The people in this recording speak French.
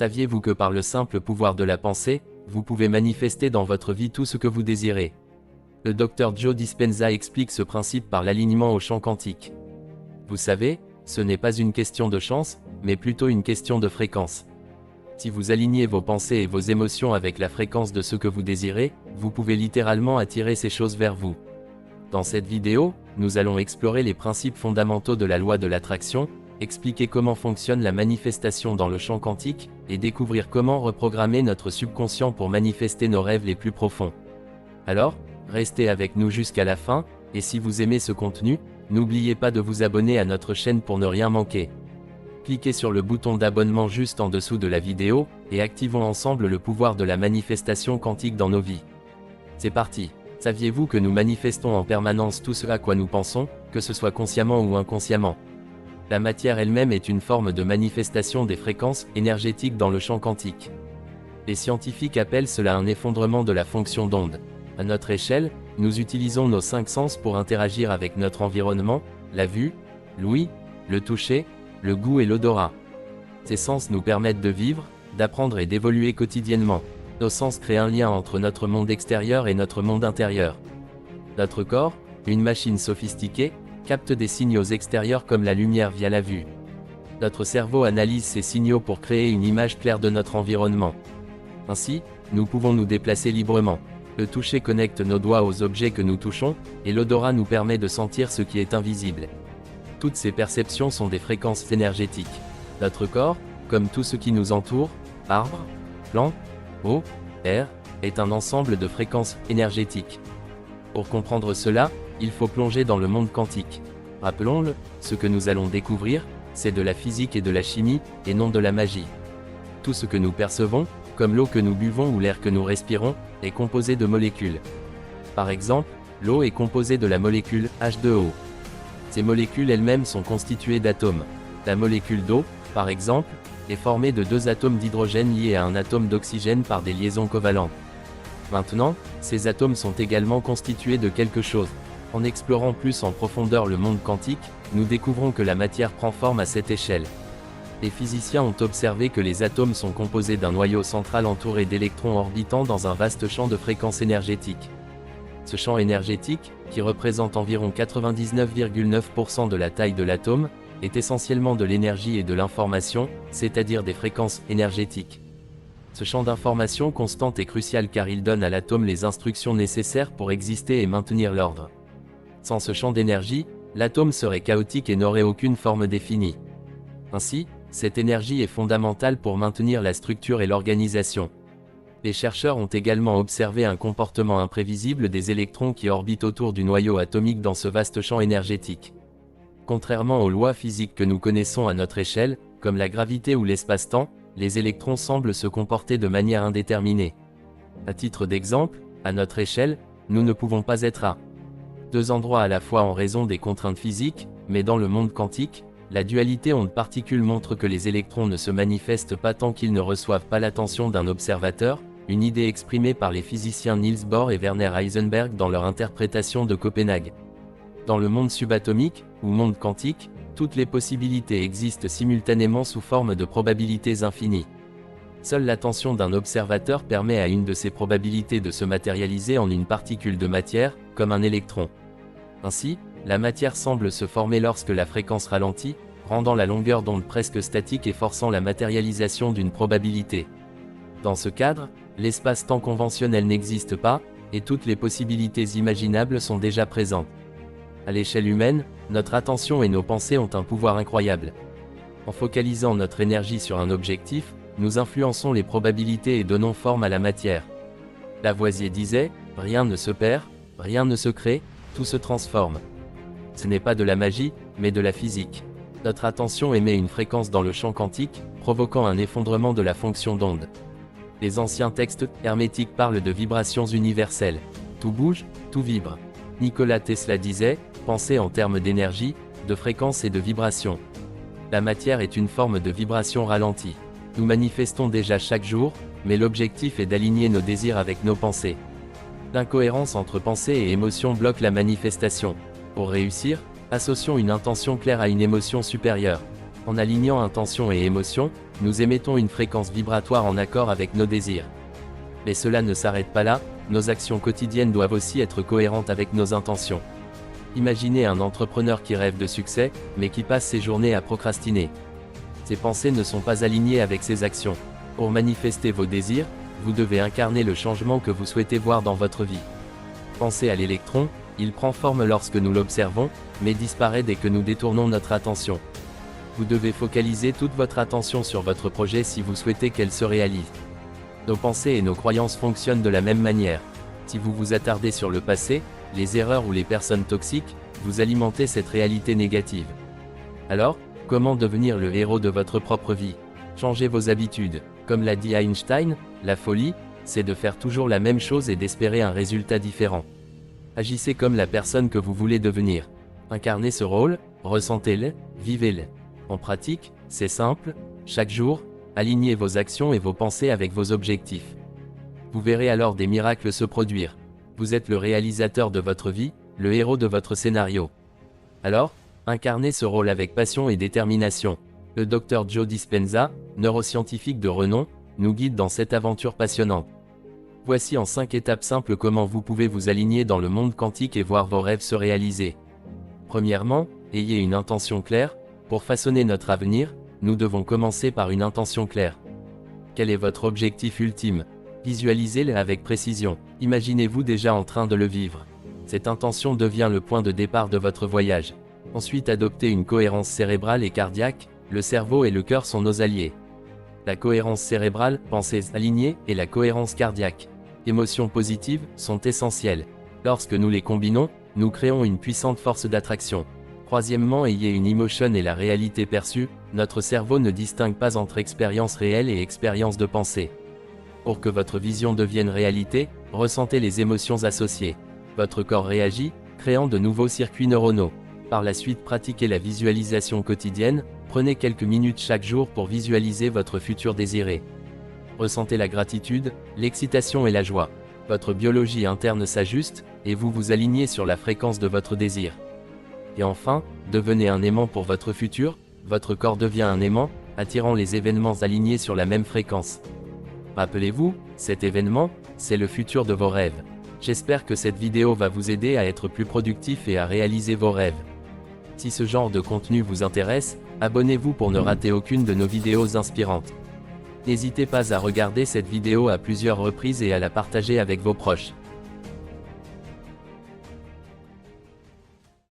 Saviez-vous que par le simple pouvoir de la pensée, vous pouvez manifester dans votre vie tout ce que vous désirez? Le Dr Joe Dispenza explique ce principe par l'alignement au champ quantique. Vous savez, ce n'est pas une question de chance, mais plutôt une question de fréquence. Si vous alignez vos pensées et vos émotions avec la fréquence de ce que vous désirez, vous pouvez littéralement attirer ces choses vers vous. Dans cette vidéo, nous allons explorer les principes fondamentaux de la loi de l'attraction, expliquer comment fonctionne la manifestation dans le champ quantique, et découvrir comment reprogrammer notre subconscient pour manifester nos rêves les plus profonds. Alors, restez avec nous jusqu'à la fin, et si vous aimez ce contenu, n'oubliez pas de vous abonner à notre chaîne pour ne rien manquer. Cliquez sur le bouton d'abonnement juste en dessous de la vidéo, et activons ensemble le pouvoir de la manifestation quantique dans nos vies. C'est parti! Saviez-vous que nous manifestons en permanence tout ce à quoi nous pensons, que ce soit consciemment ou inconsciemment? La matière elle-même est une forme de manifestation des fréquences énergétiques dans le champ quantique. Les scientifiques appellent cela un effondrement de la fonction d'onde. À notre échelle, nous utilisons nos 5 sens pour interagir avec notre environnement, la vue, l'ouïe, le toucher, le goût et l'odorat. Ces sens nous permettent de vivre, d'apprendre et d'évoluer quotidiennement. Nos sens créent un lien entre notre monde extérieur et notre monde intérieur. Notre corps, une machine sophistiquée, capte des signaux extérieurs comme la lumière via la vue. Notre cerveau analyse ces signaux pour créer une image claire de notre environnement. Ainsi, nous pouvons nous déplacer librement. Le toucher connecte nos doigts aux objets que nous touchons, et l'odorat nous permet de sentir ce qui est invisible. Toutes ces perceptions sont des fréquences énergétiques. Notre corps, comme tout ce qui nous entoure, arbres, plantes, eau, air, est un ensemble de fréquences énergétiques. Pour comprendre cela, il faut plonger dans le monde quantique. Rappelons-le, ce que nous allons découvrir, c'est de la physique et de la chimie, et non de la magie. Tout ce que nous percevons, comme l'eau que nous buvons ou l'air que nous respirons, est composé de molécules. Par exemple, l'eau est composée de la molécule H2O. Ces molécules elles-mêmes sont constituées d'atomes. La molécule d'eau, par exemple, est formée de 2 atomes d'hydrogène liés à un atome d'oxygène par des liaisons covalentes. Maintenant, ces atomes sont également constitués de quelque chose. En explorant plus en profondeur le monde quantique, nous découvrons que la matière prend forme à cette échelle. Les physiciens ont observé que les atomes sont composés d'un noyau central entouré d'électrons orbitant dans un vaste champ de fréquences énergétiques. Ce champ énergétique, qui représente environ 99,9% de la taille de l'atome, est essentiellement de l'énergie et de l'information, c'est-à-dire des fréquences énergétiques. Ce champ d'information constante est crucial car il donne à l'atome les instructions nécessaires pour exister et maintenir l'ordre. Sans ce champ d'énergie, l'atome serait chaotique et n'aurait aucune forme définie. Ainsi, cette énergie est fondamentale pour maintenir la structure et l'organisation. Les chercheurs ont également observé un comportement imprévisible des électrons qui orbitent autour du noyau atomique dans ce vaste champ énergétique. Contrairement aux lois physiques que nous connaissons à notre échelle, comme la gravité ou l'espace-temps, les électrons semblent se comporter de manière indéterminée. À titre d'exemple, à notre échelle, nous ne pouvons pas être à 2 endroits à la fois en raison des contraintes physiques, mais dans le monde quantique, la dualité onde-particule montre que les électrons ne se manifestent pas tant qu'ils ne reçoivent pas l'attention d'un observateur, une idée exprimée par les physiciens Niels Bohr et Werner Heisenberg dans leur interprétation de Copenhague. Dans le monde subatomique, ou monde quantique, toutes les possibilités existent simultanément sous forme de probabilités infinies. Seule l'attention d'un observateur permet à une de ces probabilités de se matérialiser en une particule de matière, comme un électron. Ainsi, la matière semble se former lorsque la fréquence ralentit, rendant la longueur d'onde presque statique et forçant la matérialisation d'une probabilité. Dans ce cadre, l'espace-temps conventionnel n'existe pas, et toutes les possibilités imaginables sont déjà présentes. À l'échelle humaine, notre attention et nos pensées ont un pouvoir incroyable. En focalisant notre énergie sur un objectif, nous influençons les probabilités et donnons forme à la matière. Lavoisier disait, « Rien ne se perd, rien ne se crée, tout se transforme ». Ce n'est pas de la magie, mais de la physique. Notre attention émet une fréquence dans le champ quantique, provoquant un effondrement de la fonction d'onde. Les anciens textes hermétiques parlent de vibrations universelles. Tout bouge, tout vibre. Nikola Tesla disait, pensez en termes d'énergie, de fréquence et de vibration. La matière est une forme de vibration ralentie. Nous manifestons déjà chaque jour, mais l'objectif est d'aligner nos désirs avec nos pensées. L'incohérence entre pensée et émotion bloque la manifestation. Pour réussir, associons une intention claire à une émotion supérieure. En alignant intention et émotion, nous émettons une fréquence vibratoire en accord avec nos désirs. Mais cela ne s'arrête pas là, nos actions quotidiennes doivent aussi être cohérentes avec nos intentions. Imaginez un entrepreneur qui rêve de succès, mais qui passe ses journées à procrastiner. Ses pensées ne sont pas alignées avec ses actions. Pour manifester vos désirs, vous devez incarner le changement que vous souhaitez voir dans votre vie. Pensez à l'électron, il prend forme lorsque nous l'observons, mais disparaît dès que nous détournons notre attention. Vous devez focaliser toute votre attention sur votre projet si vous souhaitez qu'elle se réalise. Nos pensées et nos croyances fonctionnent de la même manière. Si vous vous attardez sur le passé, les erreurs ou les personnes toxiques, vous alimentez cette réalité négative. Alors, comment devenir le héros de votre propre vie? Changez vos habitudes. Comme l'a dit Einstein, la folie, c'est de faire toujours la même chose et d'espérer un résultat différent. Agissez comme la personne que vous voulez devenir. Incarnez ce rôle, ressentez-le, vivez-le. En pratique, c'est simple, chaque jour, alignez vos actions et vos pensées avec vos objectifs. Vous verrez alors des miracles se produire. Vous êtes le réalisateur de votre vie, le héros de votre scénario. Alors, incarnez ce rôle avec passion et détermination. Le Dr Joe Dispenza, neuroscientifique de renom, nous guide dans cette aventure passionnante. Voici en 5 étapes simples comment vous pouvez vous aligner dans le monde quantique et voir vos rêves se réaliser. Premièrement, ayez une intention claire. Pour façonner notre avenir, nous devons commencer par une intention claire. Quel est votre objectif ultime? Visualisez-le avec précision. Imaginez-vous déjà en train de le vivre. Cette intention devient le point de départ de votre voyage. Ensuite, adoptez une cohérence cérébrale et cardiaque. Le cerveau et le cœur sont nos alliés. La cohérence cérébrale, pensées alignées, et la cohérence cardiaque, émotions positives, sont essentielles. Lorsque nous les combinons, nous créons une puissante force d'attraction. Troisièmement, ayez une emotion et la réalité perçue. Notre cerveau ne distingue pas entre expérience réelle et expérience de pensée. Pour que votre vision devienne réalité, ressentez les émotions associées. Votre corps réagit, créant de nouveaux circuits neuronaux. Par la suite, pratiquez la visualisation quotidienne. Prenez quelques minutes chaque jour pour visualiser votre futur désiré. Ressentez la gratitude, l'excitation et la joie. Votre biologie interne s'ajuste, et vous vous alignez sur la fréquence de votre désir. Et enfin, devenez un aimant pour votre futur. Votre corps devient un aimant, attirant les événements alignés sur la même fréquence. Rappelez-vous, cet événement, c'est le futur de vos rêves. J'espère que cette vidéo va vous aider à être plus productif et à réaliser vos rêves. Si ce genre de contenu vous intéresse, abonnez-vous pour ne rater aucune de nos vidéos inspirantes. N'hésitez pas à regarder cette vidéo à plusieurs reprises et à la partager avec vos proches.